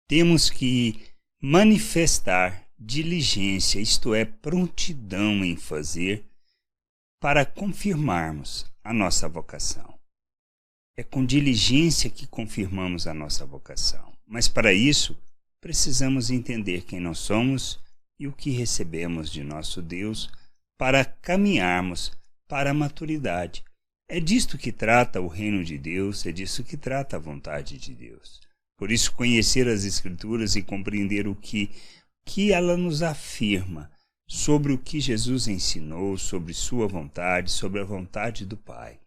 temos que manifestar diligência, isto é, prontidão em fazer, para confirmarmos a nossa vocação. É com diligência que confirmamos a nossa vocação. Mas para isso, precisamos entender quem nós somos e o que recebemos de nosso Deus para caminharmos para a maturidade. É disto que trata o reino de Deus, é disso que trata a vontade de Deus. Por isso, conhecer as Escrituras e compreender o que ela nos afirma sobre o que Jesus ensinou, sobre sua vontade, sobre a vontade do Pai.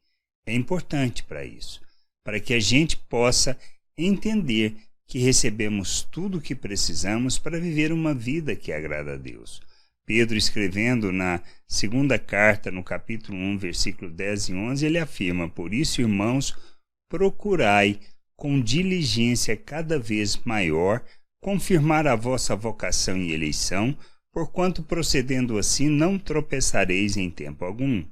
É importante para isso, para que a gente possa entender que recebemos tudo o que precisamos para viver uma vida que agrada a Deus. Pedro, escrevendo na segunda carta, no capítulo 1, versículo 10 e 11, ele afirma: por isso, irmãos, procurai com diligência cada vez maior confirmar a vossa vocação e eleição, porquanto procedendo assim não tropeçareis em tempo algum,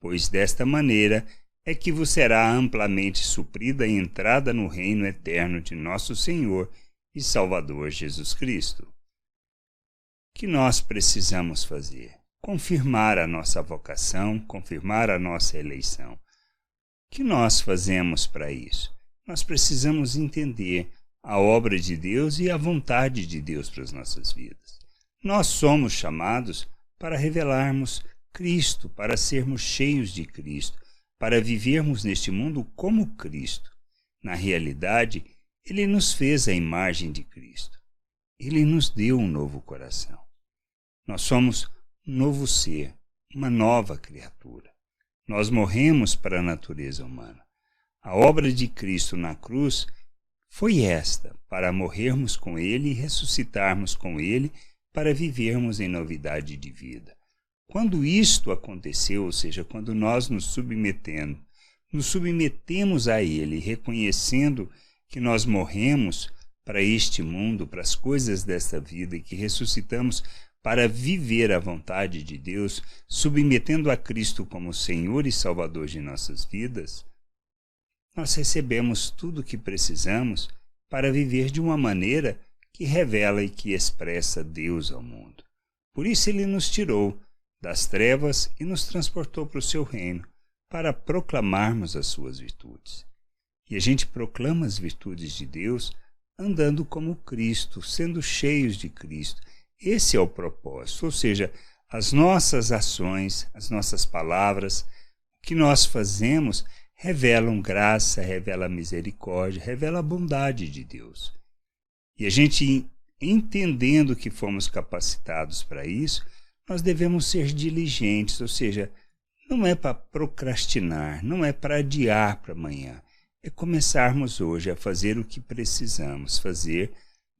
pois desta maneira é que vos será amplamente suprida a entrada no reino eterno de nosso Senhor e Salvador Jesus Cristo. O que nós precisamos fazer? Confirmar a nossa vocação, confirmar a nossa eleição. O que nós fazemos para isso? Nós precisamos entender a obra de Deus e a vontade de Deus para as nossas vidas. Nós somos chamados para revelarmos Cristo, para sermos cheios de Cristo, para vivermos neste mundo como Cristo. Na realidade, Ele nos fez a imagem de Cristo. Ele nos deu um novo coração. Nós somos um novo ser, uma nova criatura. Nós morremos para a natureza humana. A obra de Cristo na cruz foi esta, para morrermos com Ele e ressuscitarmos com Ele, para vivermos em novidade de vida. Quando isto aconteceu, ou seja, quando nós nos submetemos a Ele, reconhecendo que nós morremos para este mundo, para as coisas desta vida, e que ressuscitamos para viver a vontade de Deus, submetendo a Cristo como Senhor e Salvador de nossas vidas, nós recebemos tudo o que precisamos para viver de uma maneira que revela e que expressa Deus ao mundo. Por isso Ele nos tirou das trevas e nos transportou para o seu reino, para proclamarmos as suas virtudes. E a gente proclama as virtudes de Deus andando como Cristo, sendo cheios de Cristo. Esse é o propósito, ou seja, as nossas ações, as nossas palavras, o que nós fazemos revelam graça, revela misericórdia, revela a bondade de Deus. E a gente, entendendo que fomos capacitados para isso, nós devemos ser diligentes, ou seja, não é para procrastinar, não é para adiar para amanhã, é começarmos hoje a fazer o que precisamos fazer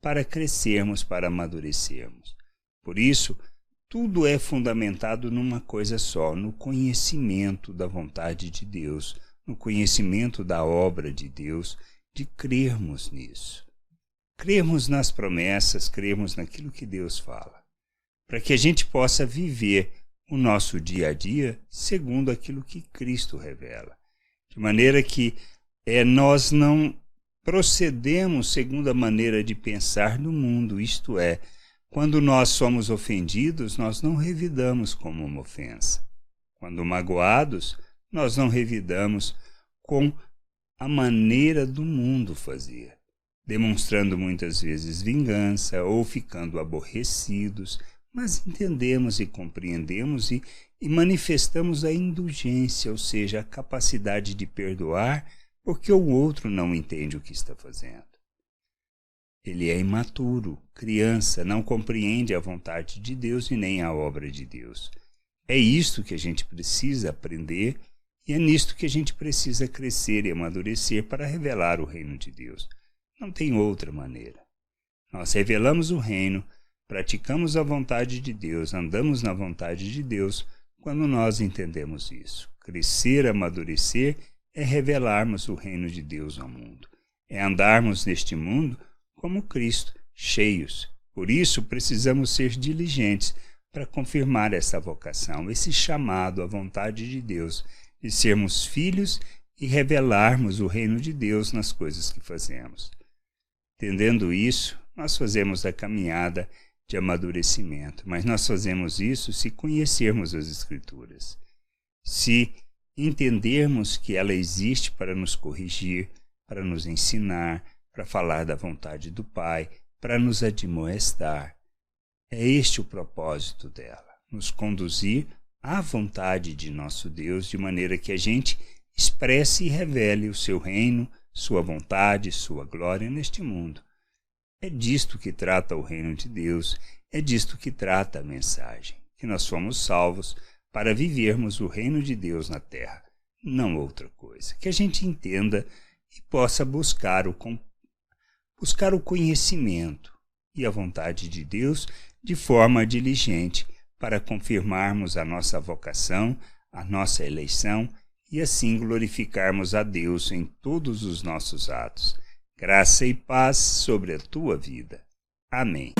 para crescermos, para amadurecermos. Por isso, tudo é fundamentado numa coisa só, no conhecimento da vontade de Deus, no conhecimento da obra de Deus, de crermos nisso. Crermos nas promessas, crermos naquilo que Deus fala, para que a gente possa viver o nosso dia a dia segundo aquilo que Cristo revela. De maneira que nós não procedemos segundo a maneira de pensar do mundo, isto é, quando nós somos ofendidos, nós não revidamos como uma ofensa. Quando magoados, nós não revidamos com a maneira do mundo fazer, demonstrando muitas vezes vingança ou ficando aborrecidos, mas entendemos e compreendemos e manifestamos a indulgência, ou seja, a capacidade de perdoar, porque o outro não entende o que está fazendo. Ele é imaturo, criança, não compreende a vontade de Deus e nem a obra de Deus. É isto que a gente precisa aprender e é nisto que a gente precisa crescer e amadurecer para revelar o reino de Deus. Não tem outra maneira. Nós revelamos o reino, praticamos a vontade de Deus, andamos na vontade de Deus quando nós entendemos isso. Crescer, amadurecer é revelarmos o reino de Deus ao mundo. É andarmos neste mundo como Cristo, cheios. Por isso precisamos ser diligentes para confirmar essa vocação, esse chamado à vontade de Deus, de sermos filhos e revelarmos o reino de Deus nas coisas que fazemos. Entendendo isso, nós fazemos a caminhada de amadurecimento, mas nós fazemos isso se conhecermos as Escrituras, se entendermos que ela existe para nos corrigir, para nos ensinar, para falar da vontade do Pai, para nos admoestar. É este o propósito dela, nos conduzir à vontade de nosso Deus, de maneira que a gente expresse e revele o seu reino, sua vontade, sua glória neste mundo. É disto que trata o reino de Deus, é disto que trata a mensagem, que nós fomos salvos para vivermos o reino de Deus na terra, não outra coisa. Que a gente entenda e possa buscar o conhecimento e a vontade de Deus de forma diligente para confirmarmos a nossa vocação, a nossa eleição e assim glorificarmos a Deus em todos os nossos atos. Graça e paz sobre a tua vida. Amém.